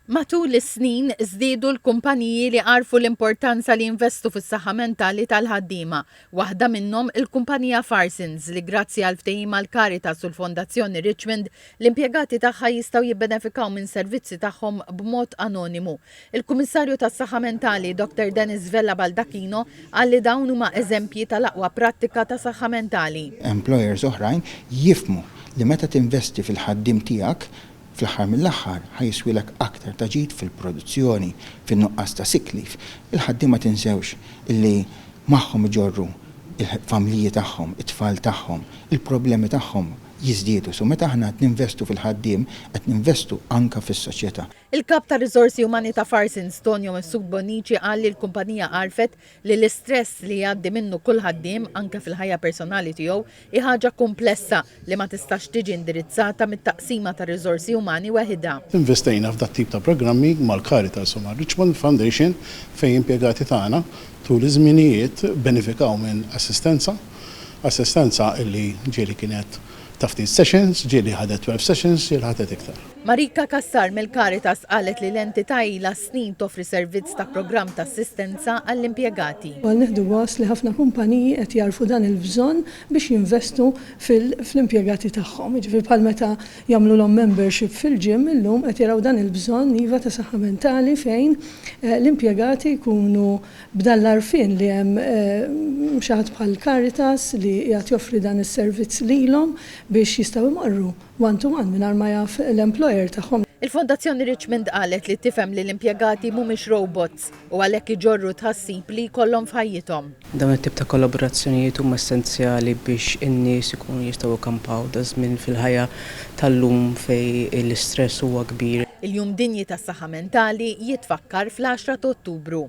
Matul is-snin żdiedu l-kumpaniji li għarfu l-importanza li investu fis-saħħa mentali tal-ħaddiema. Waħda minnhom il-kumpanija Farsons li grazzi għal ftehim mal-Caritas u l-Fondazzjoni Richmond l-impjegati tagħha jistgħu jibbenefikaw minn servizzi tagħhom b'mod anonimu. Il-Kummissarju tas-Saħħa Mentali Dr. Dennis Vella Baldacchino qal li dawn huma eżempji tal-aqwa prattika ta' saħħa mentali. Employers oħrajn jifmu li meta tinvesti fil-ħaddim tiegħek fl-aħħar mill-aħħar ħajiswilek aktar taġid fil-produzzjoni, fin-nuqqas ta' sick leave. Il-ħaddim ma tinsewx illi magħhom iġorru il-familji tagħhom, it-tfal tagħhom, il-problemi tagħhom jiżdiedu. So meta aħna qed ninvestu fil-ħaddiem, qed ninvestu anke fis-soċjetà. Il-Kap ta' Riżorsi Umani ta' Farsons Tonio Messud Bonici qal li l-kumpanija għarfet li l-istress li jgħaddi minnu kull ħaddiem anke fil-ħajja personali tiegħu hi ħaġa komplessa li ma tistax tiġi indirizzata mit-taqsima ta' riżorsi umani waħedha. Investejna f'dat tip ta' programmi mal-Caritas u mal-Richmond Foundation fejn impjegati tagħna tul iż-żminijiet benefikaw minn assistenza illi ġieli kienet taftit sessions, ġieli ħadet 12 sessions, ġieli ħadet iktar. Marika Kassar mill-Caritas qalet li l-entità ilha snin toffri servizz ta' programm ta' assistenza għall-impjegati. Għal neħdu għas li ħafna kumpaniji qed jarfu dan il-bżonn biex jinvestu fl-impjegati tagħhom. Ġifieri bħal meta jagħmluhom membership fil-ġim illum qed jaraw dan il-bżonn iva ta' saħħa mentali fejn l-impjegati jkunu b'dan l-arfin li hemm xi ħadd bħal Caritas li qiegħed joffri dan is-servizz lilhom biex jistgħu jmorru one-to-one mingħajr ma jaf l-employer tagħhom. Il-Fondazzjoni Richmond qalet li tifhem li l-impjegati mhumiex robots u għalhekk iġorru tħassib li jkollhom f'ħajjithom. Dawn it-tip ta' kollaborazzjonijiet huma essenzjali biex in-nies ikunu jistgħu jkampaw da żmien fil-ħajja tal-lum fejn l-istress huwa kbir. Il-Jum Dinji tas-Saħħa Mentali jitfakkar fl-10 ta' Ottubru.